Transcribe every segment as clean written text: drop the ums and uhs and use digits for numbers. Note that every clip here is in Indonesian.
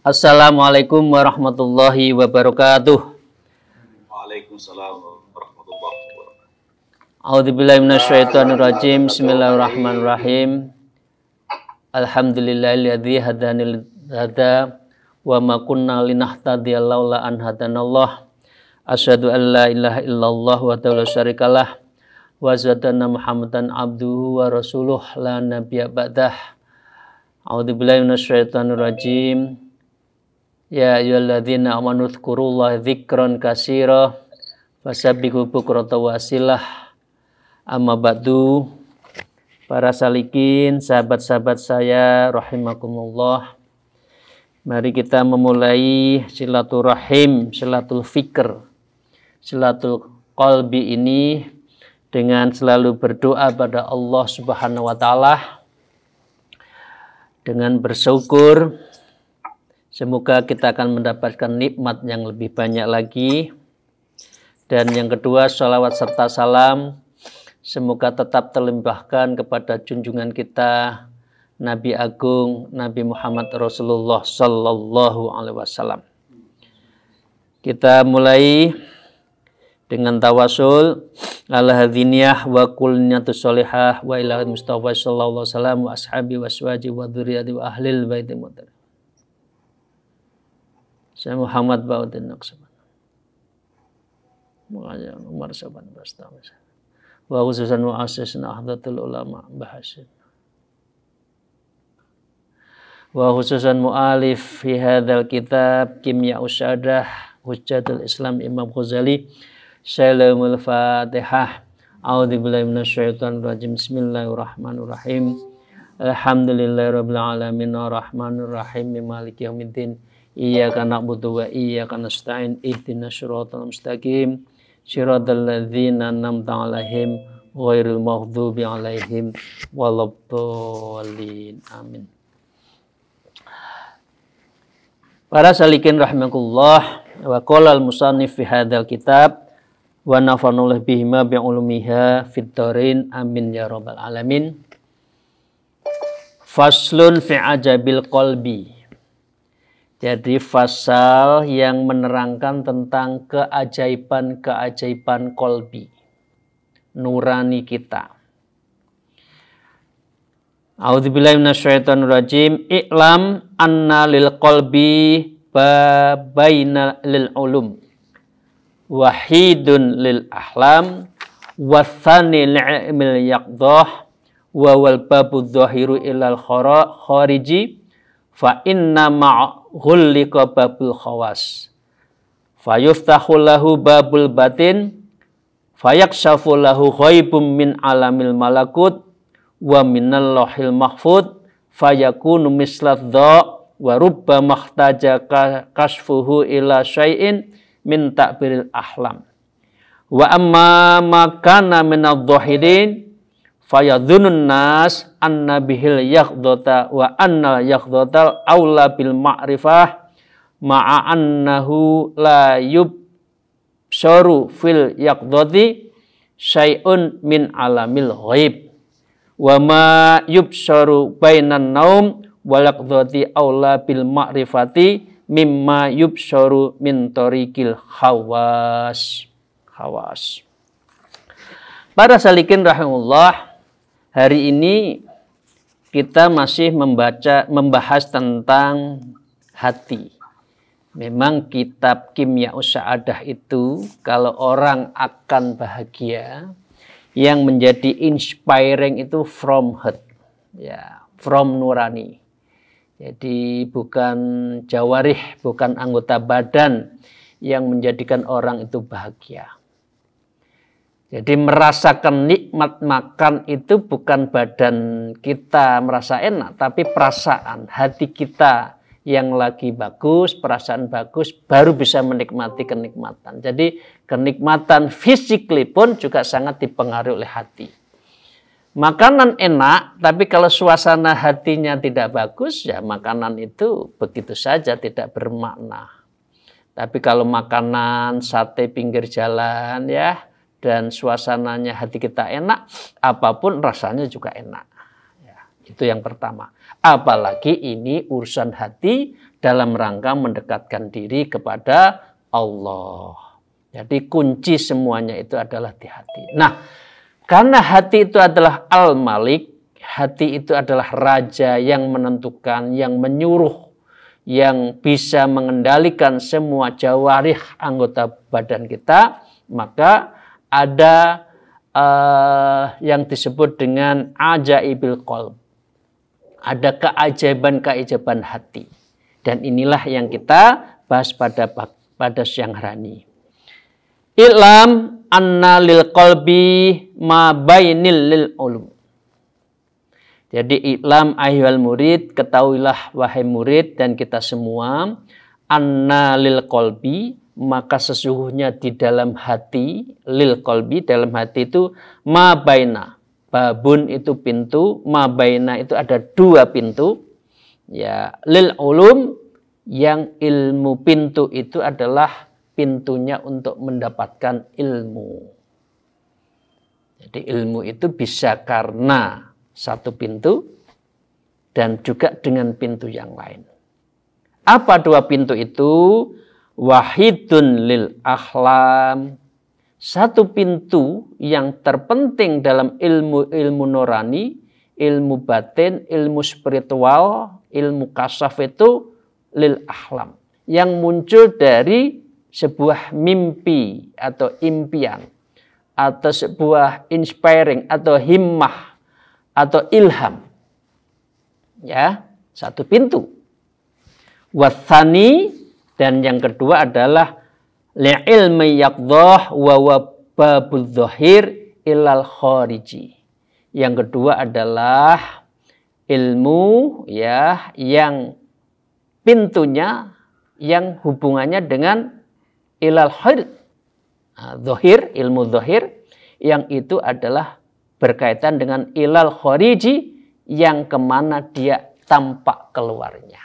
Assalamualaikum warahmatullahi wabarakatuh. Waalaikumsalam warahmatullahi wabarakatuh. A'udzubillahi minasyaitonirrajim. Bismillahirrahmanirrahim. Alhamdulillahilladzi hadanil hada wa ma kunna linahtadiya laula an hadanallah. Asyhadu an la ilaha illallah wa la syarikalah wa asyhadu anna Muhammadan abduhu wa rasuluh la nabiyya ba'dah. A'udzubillahi minasyaitonirrajim. Ya ayyuhalladzina amanu dzkurullaha dzikran katsira fasabbihu bukratan wa asilah. Amma ba'du. Para salikin, sahabat-sahabat saya rahimakumullah. Mari kita memulai silaturahim, silatul fikr, silatul qalbi ini dengan selalu berdoa pada Allah Subhanahu wa taala, dengan bersyukur. Semoga kita akan mendapatkan nikmat yang lebih banyak lagi. Dan yang kedua, sholawat serta salam semoga tetap terlimpahkan kepada junjungan kita Nabi Agung Nabi Muhammad Rasulullah Sallallahu Alaihi Wasallam. Kita mulai dengan tawasul ala hadziniyah wa kulniyatus sholihah wa ila Mustafa sallallahu alaihi wasallam wa ashabi wa aswaji wa dzurriyyati wa ahlil baiti mutar. Saya Muhammad Ba'udin Naqsaban. Makanya nomor 17 tahun. Wa khususan mu'assisna ahdatul ulama bahasin. Wa khususan mu'alif fi hadzal kitab Kimya Usyadah Hujjatul Islam Imam Ghazali. Salamul Fatihah. A'udzubillahi minasyaitonir rajim. Bismillahirrahmanirrahim. Alhamdulillahirabbil alamin arrahmanir rahim maliki yaumiddin. Iyyaka na'budu wa iyyaka nasta'in ihdinas siratal mustaqim siratal ladzina an'amta 'alaihim ghairil maghdubi 'alaihim waladdallin. Amin. Para salikin rahimakumullah, wa qala al-musannif fi hadzal kitab wa nafa'ana bihima bi ulumiha fid dharain amin ya rabbal alamin. Faslun fi ajabil qalbi. Jadi fasal yang menerangkan tentang keajaiban-keajaiban kolbi, nurani kita. A'udzubillahi minasyaitonirrajim. I'lam anna lil qalbi babaina lil ulum. Wahidun lil ahlam. Wathani li'ilmil yaqdah. Wa wal babu dhahiru ilal khariji. Fa inna ma'ghulliqa babul khawas fayuftahu lahu babul batin fayakshafu lahu ghaibum min alamil malakut wa minal lohil mahfud fayakunu mislat dha wa rubba mahtaja kasfuhu ila syai'in min ta'biril ahlam wa amma makana minadh dhahirin fayadhunun nas anna bihil yakhdota wa annal yakhdotal awla bil ma'rifah ma'a annahu la yubsharu fil yakhdoti syai'un min alamil ghaib wa ma yubsharu bainan naum wal yakhdoti awla bil ma'rifati mimma yubsharu min tariqil hawas. Para salikin rahimahullah, hari ini kita masih membahas tentang hati. Memang kitab Kimya Usyadah itu kalau orang akan bahagia, yang menjadi inspiring itu from heart, ya, from nurani. Jadi bukan jawarih, bukan anggota badan yang menjadikan orang itu bahagia. Jadi merasakan nikmat makan itu bukan badan kita merasa enak, tapi perasaan hati kita yang lagi bagus, perasaan bagus, baru bisa menikmati kenikmatan. Jadi kenikmatan physically pun juga sangat dipengaruhi oleh hati. Makanan enak, tapi kalau suasana hatinya tidak bagus, ya makanan itu begitu saja tidak bermakna. Tapi kalau makanan sate pinggir jalan ya, dan suasananya hati kita enak, apapun rasanya juga enak. Ya, itu yang pertama. Apalagi ini urusan hati dalam rangka mendekatkan diri kepada Allah. Jadi kunci semuanya itu adalah di hati. Nah, karena hati itu adalah Al-Malik, hati itu adalah raja yang menentukan, yang menyuruh, yang bisa mengendalikan semua jawarih anggota badan kita, maka ada yang disebut dengan ajaibil qalb. Ada keajaiban-keajaiban hati. Dan inilah yang kita bahas pada siang hari ini. I'lam anna lil qalbi ma bainil lil ulum. Jadi i'lam ayyuhal murid, ketahuilah wahai murid dan kita semua, anna lil qalbi, maka sesungguhnya di dalam hati, lil qalbi, dalam hati itu ma baina. Babun itu pintu, ma baina itu ada dua pintu. Ya, lil ulum, yang ilmu pintu itu adalah pintunya untuk mendapatkan ilmu. Jadi ilmu itu bisa karena satu pintu dan juga dengan pintu yang lain. Apa dua pintu itu? Wahidun lil akhlam. Satu pintu yang terpenting dalam ilmu nurani, ilmu batin, ilmu spiritual, ilmu kasaf itu lil akhlam. Yang muncul dari sebuah mimpi atau impian atau sebuah inspiring atau himmah atau ilham. Ya, satu pintu. Wathani, dan yang kedua adalah li'ilmi yaqdhah wa babul dhahir ilal khariji. Yang kedua adalah ilmu ya yang pintunya yang hubungannya dengan ilal khair, dhahir, ilmu dhahir, yang itu adalah berkaitan dengan ilal khariji, yang kemana dia tampak keluarnya.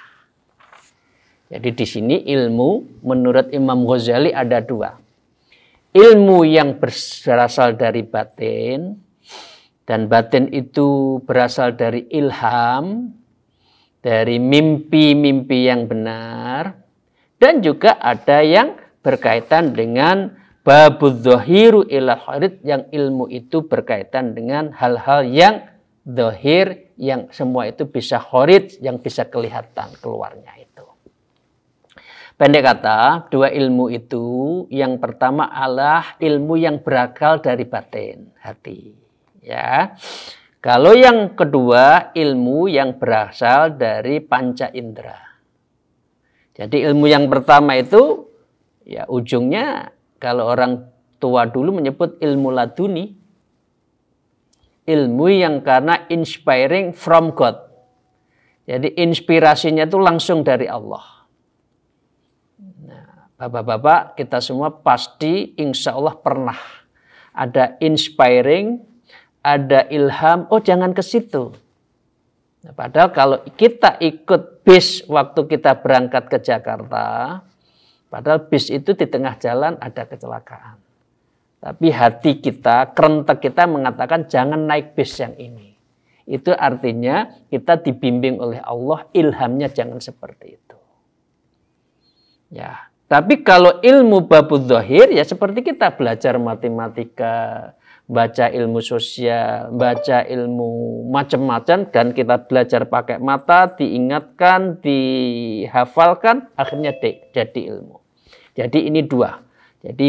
Jadi di sini ilmu menurut Imam Ghazali ada dua. Ilmu yang berasal dari batin, dan batin itu berasal dari ilham, dari mimpi-mimpi yang benar, dan juga ada yang berkaitan dengan babudz zahiru ilal khairij, yang ilmu itu berkaitan dengan hal-hal yang zahir, yang semua itu bisa khairij, yang bisa kelihatan keluarnya itu. Pendek kata, dua ilmu itu, yang pertama adalah ilmu yang berakal dari batin, hati. Ya. Kalau yang kedua, ilmu yang berasal dari panca indera. Jadi ilmu yang pertama itu, ya ujungnya kalau orang tua dulu menyebut ilmu laduni. Ilmu yang karena inspiring from God. Jadi inspirasinya itu langsung dari Allah. Nah, bapak-bapak kita semua pasti insya Allah pernah ada inspiring, ada ilham, oh jangan ke situ. Nah, padahal kalau kita ikut bis waktu kita berangkat ke Jakarta, padahal bis itu di tengah jalan ada kecelakaan. Tapi hati kita, kerentek kita mengatakan jangan naik bis yang ini. Itu artinya kita dibimbing oleh Allah, ilhamnya jangan seperti itu. Ya, tapi kalau ilmu babudz zahir ya seperti kita belajar matematika, baca ilmu sosial, baca ilmu macam-macam, dan kita belajar pakai mata, diingatkan, dihafalkan, akhirnya jadi ilmu. Jadi ini dua. Jadi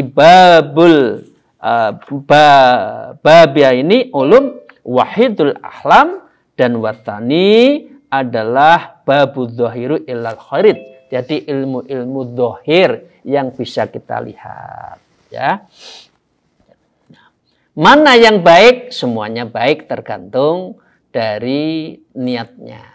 babia ini ulum wahidul ahlam, dan watani adalah babudz zahiru ilal khairij. Jadi ilmu-ilmu zahir yang bisa kita lihat, ya. Mana yang baik? Semuanya baik tergantung dari niatnya.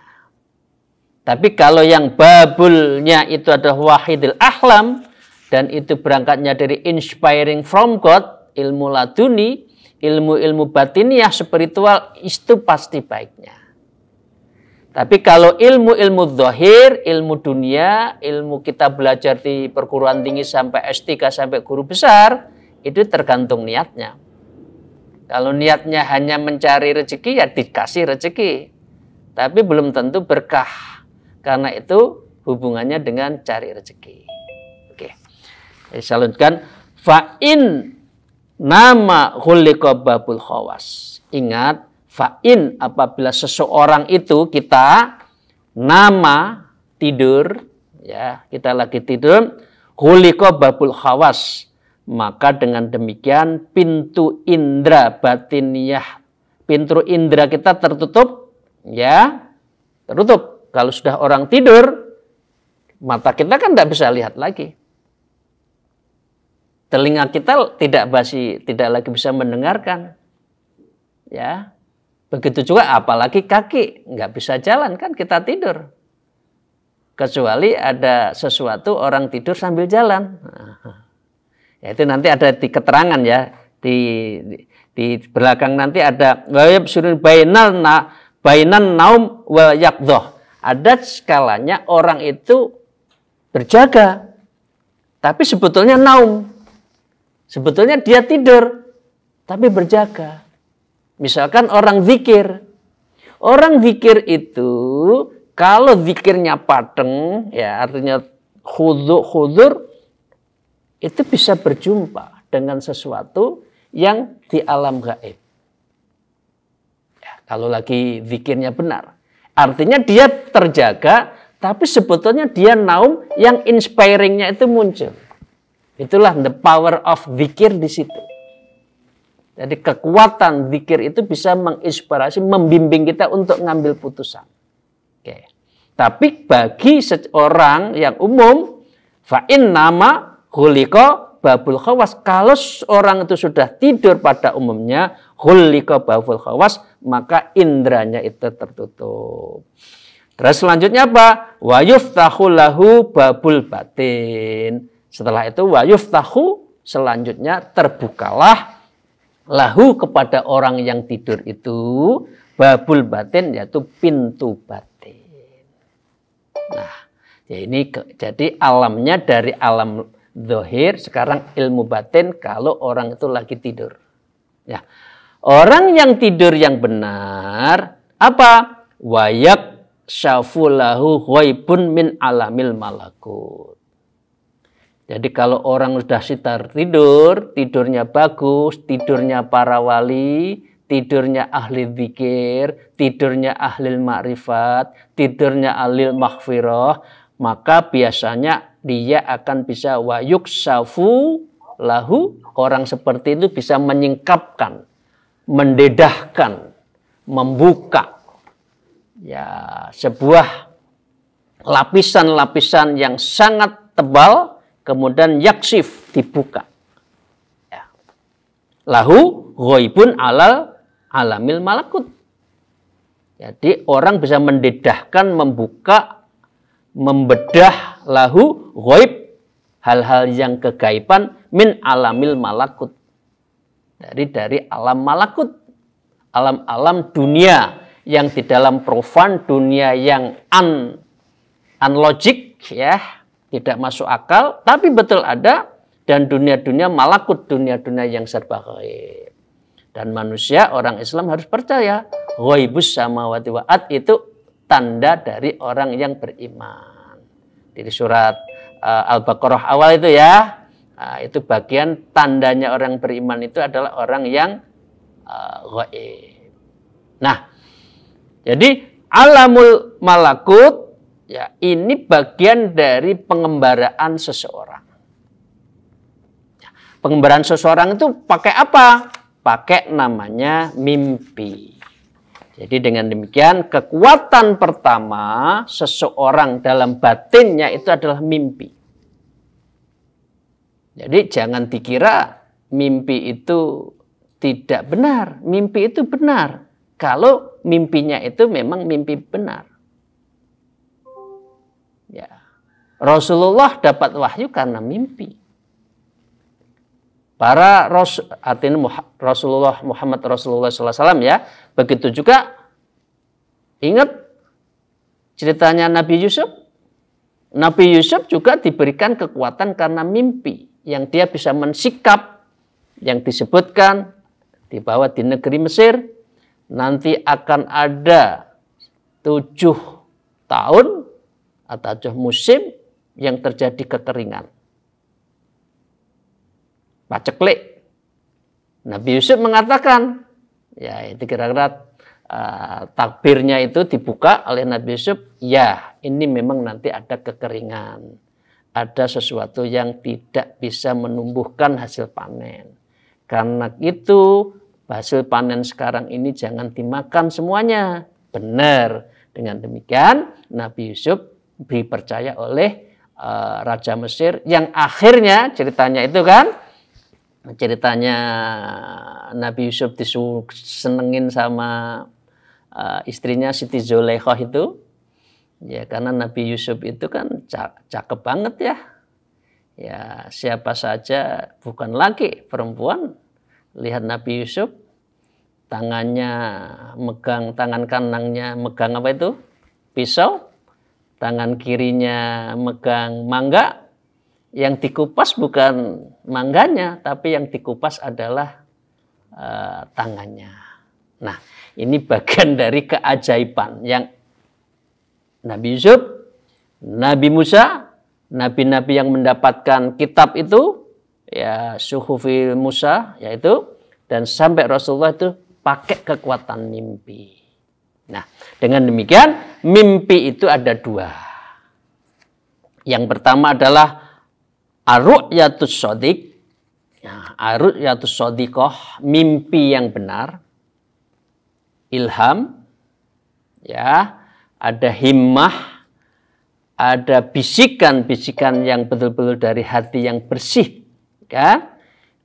Tapi kalau yang babulnya itu adalah wahidil ahlam, dan itu berangkatnya dari inspiring from God, ilmu laduni, ilmu-ilmu batiniah spiritual, itu pasti baiknya. Tapi kalau ilmu-ilmu zahir, ilmu dunia, ilmu kita belajar di perguruan tinggi sampai S3 sampai guru besar, itu tergantung niatnya. Kalau niatnya hanya mencari rezeki, ya dikasih rezeki. Tapi belum tentu berkah. Karena itu hubungannya dengan cari rezeki. Oke. Saya lanjutkan. Fa'in nama khuliqa babul khawas. Ingat, fa'in apabila seseorang itu kita nama tidur, ya, kita lagi tidur, khuliqa babul khawas, maka dengan demikian pintu indera batiniyah, pintu indera kita tertutup, ya, tertutup. Kalau sudah orang tidur, mata kita kan tidak bisa lihat lagi. Telinga kita tidak lagi bisa mendengarkan, ya. Begitu juga apalagi kaki, nggak bisa jalan kan kita tidur. Kecuali ada sesuatu orang tidur sambil jalan. Ya, itu nanti ada di keterangan ya, di belakang nanti ada bainan naum wa yaqdhah. Ada skalanya orang itu berjaga, tapi sebetulnya naum. Sebetulnya dia tidur, tapi berjaga. Misalkan orang zikir. Orang zikir itu, kalau zikirnya pateng, ya artinya khudur, itu bisa berjumpa dengan sesuatu yang di alam gaib. Ya, kalau lagi zikirnya benar. Artinya dia terjaga, tapi sebetulnya dia naum yang inspiringnya itu muncul. Itulah the power of zikir di situ. Jadi kekuatan zikir itu bisa menginspirasi, membimbing kita untuk ngambil putusan. Oke. Tapi bagi seorang yang umum, fa'in nama khuliqa babul khawas. Kalau orang itu sudah tidur pada umumnya, khuliqa babul khawas, maka indranya itu tertutup. Terus selanjutnya apa? Wa yuftahu lahu babul batin. Setelah itu wa yuftahu, selanjutnya terbukalah lahu kepada orang yang tidur itu babul batin, yaitu pintu batin. Nah, ya ini jadi alamnya dari alam zahir, sekarang ilmu batin kalau orang itu lagi tidur. Ya. Orang yang tidur yang benar apa? Wayak syafulahu ghaibun min alamil malakut. Jadi kalau orang sudah sitar tidur, tidurnya bagus, tidurnya para wali, tidurnya ahli dzikir, tidurnya ahli ma'rifat, tidurnya ahli maghfirah, maka biasanya dia akan bisa wayuk syafu lahu, orang seperti itu bisa menyingkapkan, mendedahkan, membuka ya sebuah lapisan-lapisan yang sangat tebal, kemudian yaksif, dibuka. Ya. Lahu ghaibun alal alamil malakut. Jadi orang bisa mendedahkan, membuka, membedah lahu ghaib, hal-hal yang kegaiban min alamil malakut. Dari alam malakut. Alam-alam dunia yang di dalam profan, dunia yang unlogic, ya, tidak masuk akal, tapi betul ada, dan dunia-dunia malakut, dunia-dunia yang serba gaib. Dan manusia, orang Islam harus percaya, ghaibus samawati wa'ad itu tanda dari orang yang beriman. Di surat Al-Baqarah awal itu ya, itu bagian tandanya orang beriman itu adalah orang yang gaib. Nah, jadi alamul malakut, ya, ini bagian dari pengembaraan seseorang. Pengembaraan seseorang itu pakai apa? Pakai namanya mimpi. Jadi dengan demikian kekuatan pertama seseorang dalam batinnya itu adalah mimpi. Jadi jangan dikira mimpi itu tidak benar. Mimpi itu benar. Kalau mimpinya itu memang mimpi benar. Ya. Rasulullah dapat wahyu karena mimpi. Para Rasulullah Muhammad Rasulullah SAW ya, begitu juga ingat ceritanya Nabi Yusuf. Nabi Yusuf juga diberikan kekuatan karena mimpi yang dia bisa mensikap yang disebutkan di bawah di negeri Mesir nanti akan ada 7 tahun atau musim yang terjadi kekeringan. Paceklik. Nabi Yusuf mengatakan, ya itu kira-kira takbirnya itu dibuka oleh Nabi Yusuf, ya ini memang nanti ada kekeringan, ada sesuatu yang tidak bisa menumbuhkan hasil panen. Karena itu hasil panen sekarang ini jangan dimakan semuanya. Benar. Dengan demikian Nabi Yusuf dipercaya oleh Raja Mesir yang akhirnya ceritanya itu kan, ceritanya Nabi Yusuf disenengin sama istrinya Siti Zulaikha itu, ya karena Nabi Yusuf itu kan cakep banget ya. Ya siapa saja, bukan lagi perempuan, lihat Nabi Yusuf, tangannya megang, tangan kanannya megang apa itu? Pisau, tangan kirinya megang mangga, yang dikupas bukan mangganya, tapi yang dikupas adalah tangannya. Nah, ini bagian dari keajaiban yang Nabi Yusuf, Nabi Musa, nabi-nabi yang mendapatkan kitab itu, ya suhufi Musa, yaitu, dan sampai Rasulullah itu pakai kekuatan mimpi. Nah, dengan demikian mimpi itu ada dua. Yang pertama adalah ar-ru'yatus shadiq, ar-ru'yatus shadiqah, mimpi yang benar, ilham, ya, ada himmah, ada bisikan-bisikan yang betul-betul dari hati yang bersih, kan?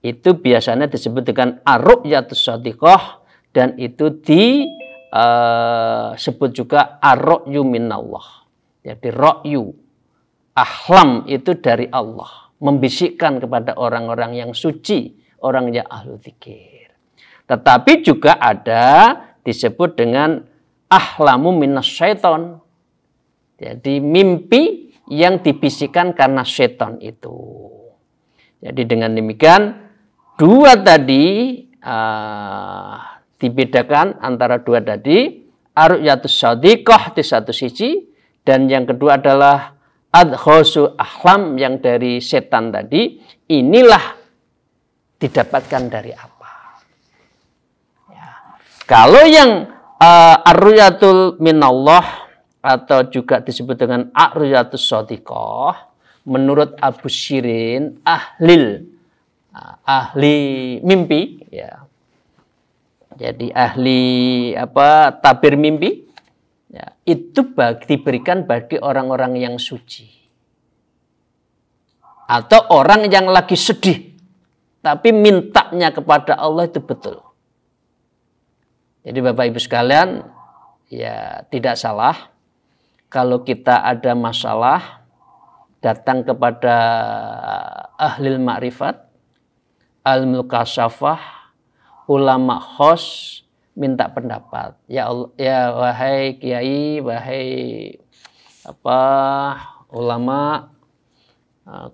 Itu biasanya disebut dengan ar-ru'yatus shadiqah, dan itu disebut juga ar-ru'yu minallah. Jadi ru'yu, ahlam itu dari Allah, membisikkan kepada orang-orang yang suci, orang yang ahlu dzikir. Tetapi juga ada disebut dengan ahlamu minas syaiton. Jadi mimpi yang dibisikkan karena syaitan itu. Jadi dengan demikian dua tadi dibedakan antara dua tadi, ar-ru'yatus shadiqah di satu sisi, dan yang kedua adalah adkhosu ahlam yang dari setan tadi. Inilah didapatkan dari apa? Ya. Kalau yang ar-ru'yatul minallah atau juga disebut dengan ar-ru'yatus shadiqah, menurut Abu Syirin ahli mimpi, ya. Jadi ahli tabir mimpi, ya, itu diberikan bagi orang-orang yang suci atau orang yang lagi sedih tapi mintanya kepada Allah itu betul. Jadi Bapak Ibu sekalian, ya tidak salah kalau kita ada masalah datang kepada ahli ma'rifat, al-mulk kasyafah, ulama khos, minta pendapat. Ya Allah, ya wahai kiai, wahai ulama,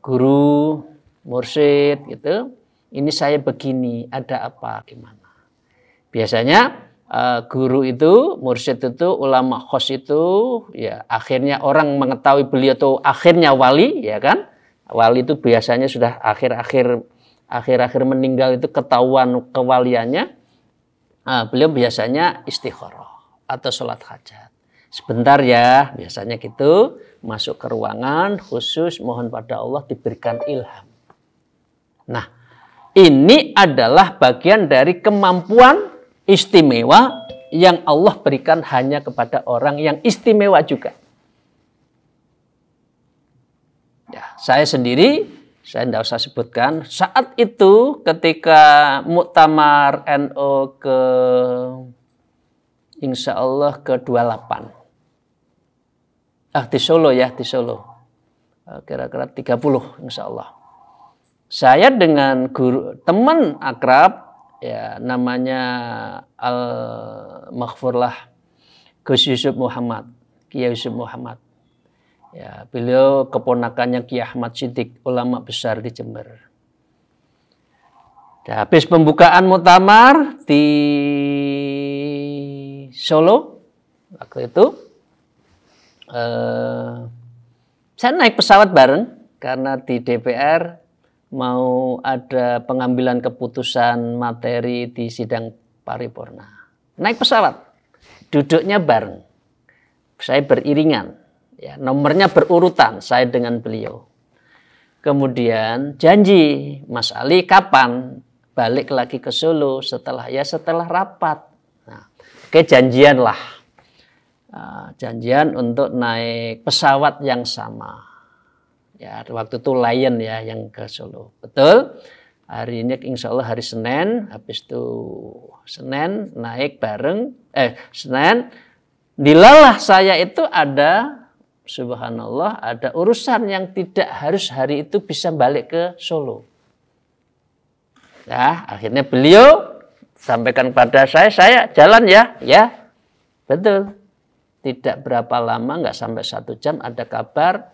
guru, mursyid gitu. Ini saya begini, ada apa, gimana? Biasanya guru itu, mursyid itu, ulama khos itu, ya akhirnya orang mengetahui beliau itu akhirnya wali, ya kan? Wali itu biasanya sudah akhir-akhir meninggal itu ketahuan kewaliannya. Beliau biasanya istikharah atau sholat hajat. Sebentar ya, biasanya gitu, masuk ke ruangan khusus mohon pada Allah diberikan ilham. Nah, ini adalah bagian dari kemampuan istimewa yang Allah berikan hanya kepada orang yang istimewa juga. Ya, saya sendiri, saya tidak usah sebutkan, saat itu ketika Muktamar NU ke insya Allah ke-28. Di Solo ya, di Solo. Kira-kira 30 insya Allah. Saya dengan guru, teman akrab, ya namanya Al-Maghfurlah Gus Yusuf Muhammad, Kiai Yusuf Muhammad. Ya, beliau keponakannya Kiai Ahmad Siddiq, ulama besar di Jember. Dan habis pembukaan muktamar di Solo waktu itu, Saya naik pesawat bareng karena di DPR mau ada pengambilan keputusan materi di sidang paripurna. Naik pesawat, duduknya bareng. Saya beriringan, ya, nomornya berurutan, saya dengan beliau. Kemudian janji, Mas Ali kapan balik lagi ke Solo setelah rapat. Nah, oke, janjian lah. Janjian untuk naik pesawat yang sama. Ya, waktu itu Lion ya yang ke Solo. Betul. Hari ini insya Allah hari Senin. Habis itu Senin naik bareng. Senin dilalah saya itu ada, subhanallah, ada urusan yang tidak harus hari itu bisa balik ke Solo. Ya, akhirnya beliau sampaikan kepada saya jalan ya. Ya, betul. Tidak berapa lama, nggak sampai 1 jam ada kabar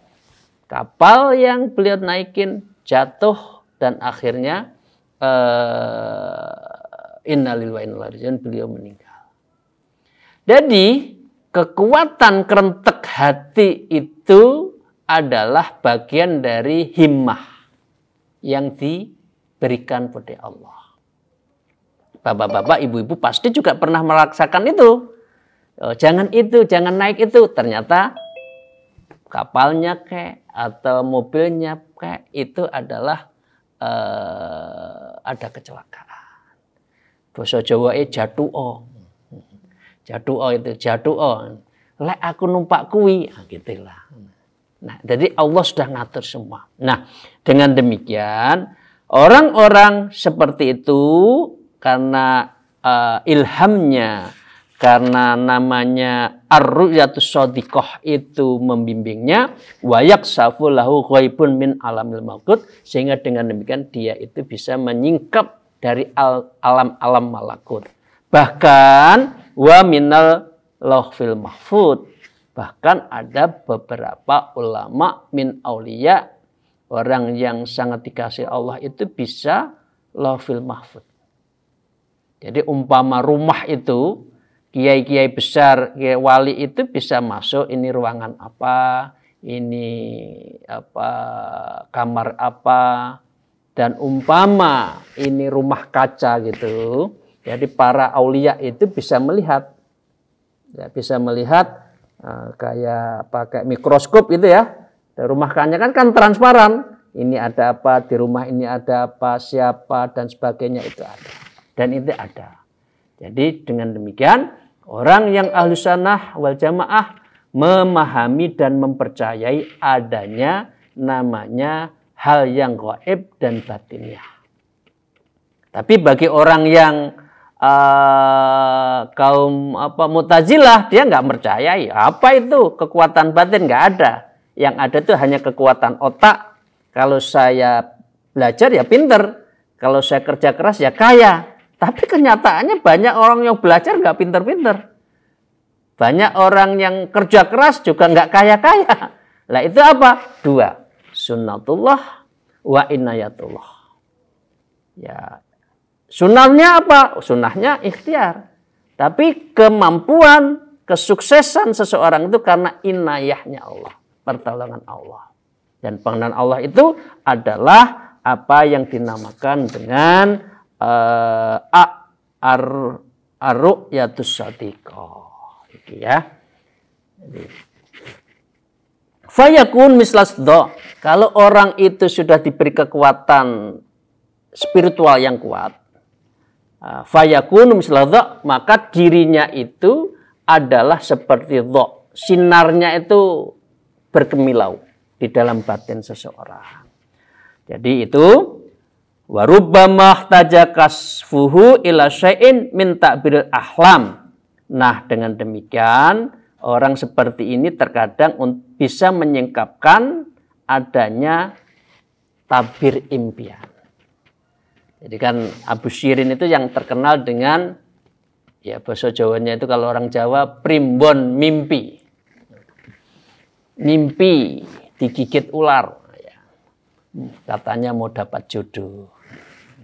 kapal yang beliau naikin jatuh dan akhirnya innalillahi wa inna ilaihi raji'un, beliau meninggal. Jadi kekuatan kerentek hati itu adalah bagian dari himmah yang diberikan oleh Allah. Bapak-bapak, ibu-ibu pasti juga pernah merasakan itu. Oh, jangan itu, jangan naik itu. Ternyata kapalnya atau mobilnya itu adalah ada kecelakaan. Basa Jawa jatuh. Jatuh itu jatuh. Lek aku numpak kuwi, gitulah. Nah, jadi Allah sudah ngatur semua. Nah, dengan demikian orang-orang seperti itu karena ilhamnya, karena namanya ar-ru'yatus shadiqah itu membimbingnya, wa yaksafu lahu ghaibun min alamil malakut, sehingga dengan demikian dia itu bisa menyingkap dari alam-alam malakut. Bahkan wa minal lauhil mahfud. Bahkan ada beberapa ulama min auliya, orang yang sangat dikasih Allah itu bisa lauhil mahfud. Jadi umpama rumah itu, kiai-kiai besar, kiai wali itu bisa masuk, ini ruangan apa, ini apa, kamar apa, dan umpama ini rumah kaca gitu. Jadi para aulia itu bisa melihat, ya, bisa melihat kayak pakai mikroskop itu ya. Dan rumah kaca kan transparan. Ini ada apa, di rumah ini ada apa, siapa dan sebagainya itu ada. Dan itu ada. Jadi dengan demikian orang yang ahlus sunnah wal jamaah memahami dan mempercayai adanya namanya hal yang gaib dan batiniah. Tapi bagi orang yang kaum Mu'tazilah, dia nggak percayai. Apa itu kekuatan batin? Nggak ada. Yang ada itu hanya kekuatan otak. Kalau saya belajar ya pinter. Kalau saya kerja keras ya kaya. Tapi kenyataannya banyak orang yang belajar nggak pinter-pinter. Banyak orang yang kerja keras juga nggak kaya-kaya. Lah itu apa? 2. Sunnatullah wa inayatullah. Ya, sunnahnya apa? Sunnahnya ikhtiar. Tapi kemampuan, kesuksesan seseorang itu karena inayahnya Allah. Pertolongan Allah. Dan pertolongan Allah itu adalah apa yang dinamakan dengan ar-ru'yatus shadiqah. Ya. Fayakun mislasdo. Kalau orang itu sudah diberi kekuatan spiritual yang kuat, fayakun mislasdo, maka dirinya itu adalah seperti dho. Sinarnya itu berkemilau di dalam batin seseorang. Jadi itu warubbamah tajakasfuhu ila syai'in min ta'biril ahlam. Nah, dengan demikian orang seperti ini terkadang bisa menyingkapkan adanya tabir impian. Jadi kan Abu Syirin itu yang terkenal dengan, ya bahasa Jawanya itu kalau orang Jawa primbon mimpi. Mimpi digigit ular. Katanya mau dapat jodoh.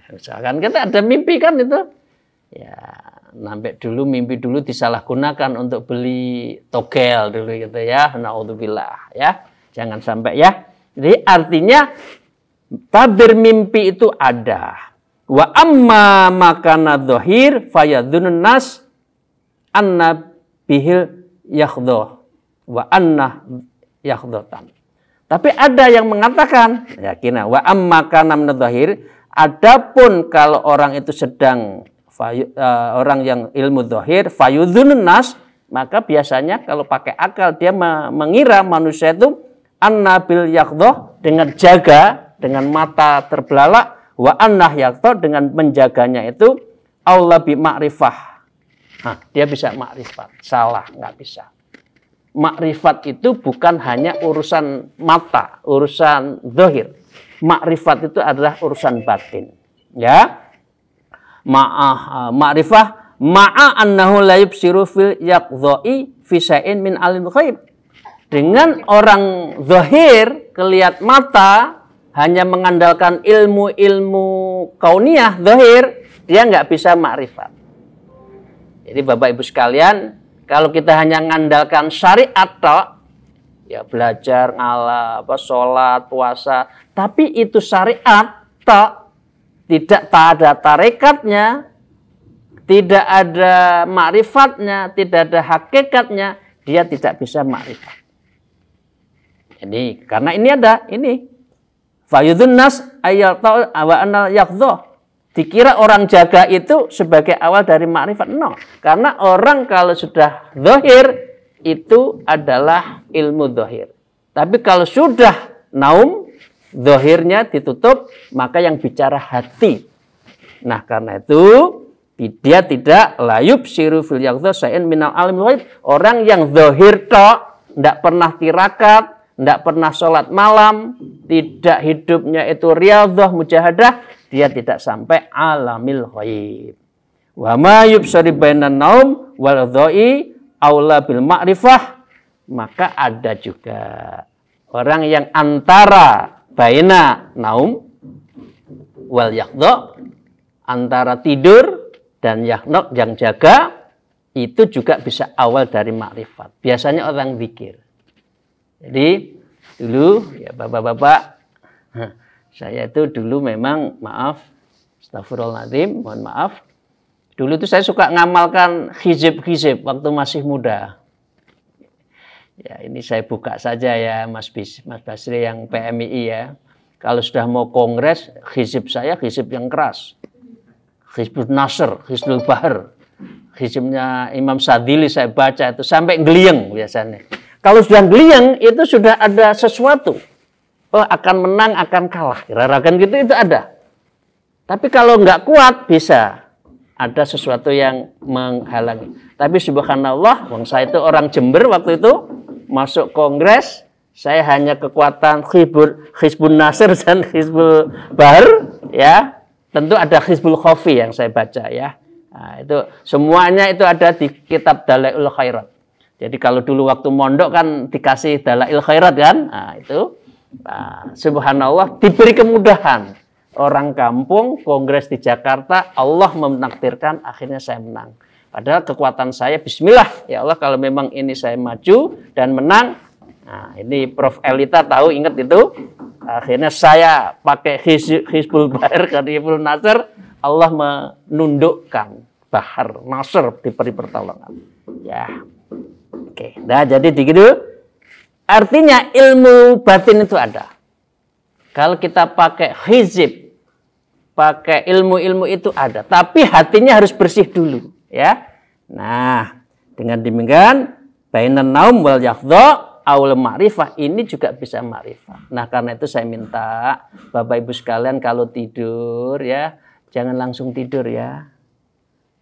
Misalkan kita ada mimpi kan itu. Ya, mimpi dulu disalahgunakan untuk beli togel dulu gitu ya. Naudzubillah ya. Jangan sampai ya. Jadi artinya tabir mimpi itu ada. Wa amma makana dhahir fayadhunun nas anna bihil yakhdha wa anna yakhdhatan. Tapi ada yang mengatakan, yakinah wa amma kana min dhahir, adapun kalau orang itu sedang orang yang ilmu dhahir fayudhunun nas, maka biasanya kalau pakai akal dia mengira manusia itu anna bil yakhdha, dengan jaga, dengan mata terbelalak, wa annah yakhdha, dengan menjaganya itu Allah bi ma'rifah. Nah, dia bisa makrifat. Salah, nggak bisa. Makrifat itu bukan hanya urusan mata, urusan zahir. Makrifat itu adalah urusan batin. Ya, makrifah ma'a annahu la yubsiru fil yaqdha'i fi syai'in min alim ghaib. Dengan orang zahir, kelihat mata, hanya mengandalkan ilmu-ilmu kauniyah zahir, dia nggak bisa makrifat. Jadi Bapak Ibu sekalian, kalau kita hanya mengandalkan syariat tok, ya belajar ngalah, sholat, puasa, tapi itu syariat tok, tidak ada tarekatnya, tidak ada ma'rifatnya, tidak ada hakikatnya, dia tidak bisa ma'rifat. Jadi karena ini ada ini fayudun nas ayyata wa anal yakhdha. Dikira orang jaga itu sebagai awal dari ma'rifat. No. Karena orang kalau sudah zahir itu adalah ilmu zahir. Tapi kalau sudah naum, zahirnya ditutup, maka yang bicara hati. Nah, karena itu dia tidak layub siru fil yaqdha syai'an minal alim ghaib. Orang yang zahir tok, tidak pernah tirakat, tidak pernah sholat malam, tidak hidupnya itu riyadhah, mujahadah, dia tidak sampai alamil ghaib. Wa ma yubsari bainan naum wal dha'i aula bil ma'rifah. Maka ada juga orang yang antara baina naum wal yaqdha, antara tidur dan yaknok yang jaga, itu juga bisa awal dari makrifat. Biasanya orang zikir. Jadi dulu ya bapak-bapak, saya itu dulu memang maaf, astagfirullahaladzim, mohon maaf. Dulu itu saya suka ngamalkan hizib-hizib waktu masih muda. Ya ini saya buka saja ya Mas Basri yang PMII ya. Kalau sudah mau kongres, hizib saya hizib yang keras. Hizbul Nasr, Hizbul Bahar. Hizibnya Imam Sadili saya baca itu sampai geliyeng biasanya. Kalau sudah geliyeng itu sudah ada sesuatu. Oh akan menang, akan kalah. Kira-kira gitu itu ada. Tapi kalau nggak kuat bisa ada sesuatu yang menghalangi. Tapi subhanallah, wong saya itu orang Jember waktu itu masuk kongres, saya hanya kekuatan Hizbul Nasr dan Hizbul Bahar, ya. Tentu ada Hizbul Khofi yang saya baca ya. Nah, itu semuanya itu ada di kitab Dalail Khairat. Jadi kalau dulu waktu mondok kan dikasih Dalail Khairat kan. Nah, itu subhanallah diberi kemudahan. Orang kampung kongres di Jakarta, Allah menakdirkan akhirnya saya menang. Padahal kekuatan saya bismillah, ya Allah kalau memang ini saya maju dan menang. Nah, ini Prof Elita tahu, ingat itu. Akhirnya saya pakai Hizbul Bahar ke Hizbul Nasr, Allah menundukkan Bahar Nasr, diberi pertolongan. Ya, oke. Nah jadi begitu. Artinya ilmu batin itu ada. Kalau kita pakai hizib, pakai ilmu-ilmu itu ada. Tapi hatinya harus bersih dulu, ya. Nah, dengan demikian bainan naum wal yaqdha aul ma'rifah ini juga bisa ma'rifah. Nah, karena itu saya minta Bapak Ibu sekalian kalau tidur ya, jangan langsung tidur ya.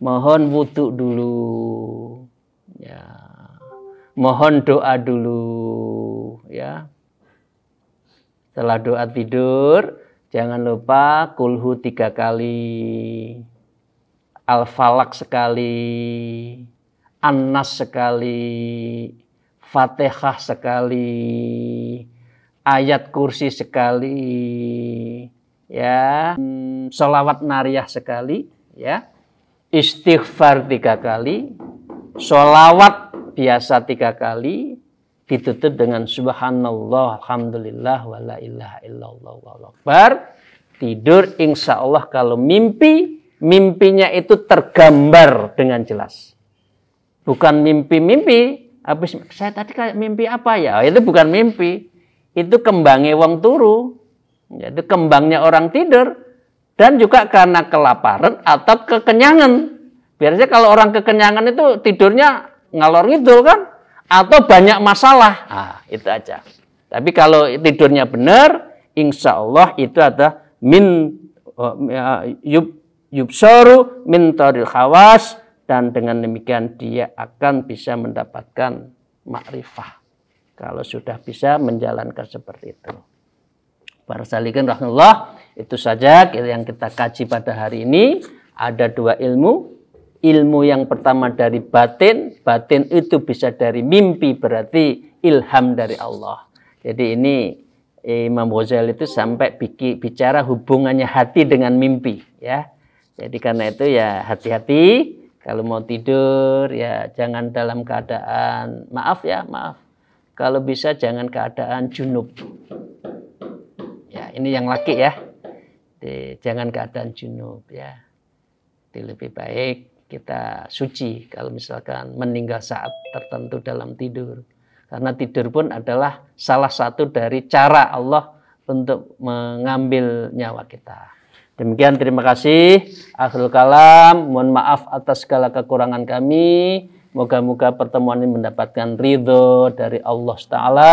Mohon wudhu dulu. Ya. Mohon doa dulu ya. Setelah doa tidur, jangan lupa kulhu 3 kali. Al-Falaq sekali. An-Nas sekali. Fatihah sekali, ayat kursi sekali, ya, sholawat nariyah sekali, ya, istighfar 3 kali, sholawat biasa 3 kali, ditutup dengan subhanallah, alhamdulillah, wa la ilaha illallah, wallahu akbar. Tidur insya Allah kalau mimpinya itu tergambar dengan jelas. Bukan mimpi-mimpi, habis saya tadi kayak mimpi apa ya? Itu bukan mimpi. Itu kembangnya wong turu. Itu kembangnya orang tidur. Dan juga karena kelaparan atau kekenyangan. Biasanya kalau orang kekenyangan itu tidurnya ngalor ngidul kan? Atau banyak masalah. Nah, itu aja. Tapi kalau tidurnya benar, insya Allah itu ada yubsaru min taril khawas, dan dengan demikian dia akan bisa mendapatkan makrifah kalau sudah bisa menjalankan seperti itu. Para salikin rahmatullah, itu saja yang kita kaji pada hari ini. Ada dua ilmu. Ilmu yang pertama dari batin. Batin itu bisa dari mimpi, berarti ilham dari Allah. Jadi ini Imam Ghazali itu sampai bicara hubungannya hati dengan mimpi, ya. Jadi karena itu ya hati-hati kalau mau tidur ya jangan dalam keadaan maaf. Kalau bisa jangan keadaan junub. Ya, ini yang laki ya. Jangan keadaan junub ya. Jadi lebih baik kita suci kalau misalkan meninggal saat tertentu dalam tidur. Karena tidur pun adalah salah satu dari cara Allah untuk mengambil nyawa kita. Demikian, terima kasih. Akhirul kalam, mohon maaf atas segala kekurangan kami. Moga-moga pertemuan ini mendapatkan ridho dari Allah Ta'ala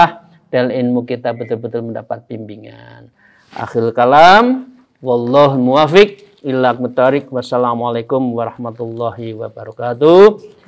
dan ilmu kita betul-betul mendapat bimbingan. Akhirul kalam, wallahu muwafiq ila muthariq. Wassalamualaikum warahmatullahi wabarakatuh.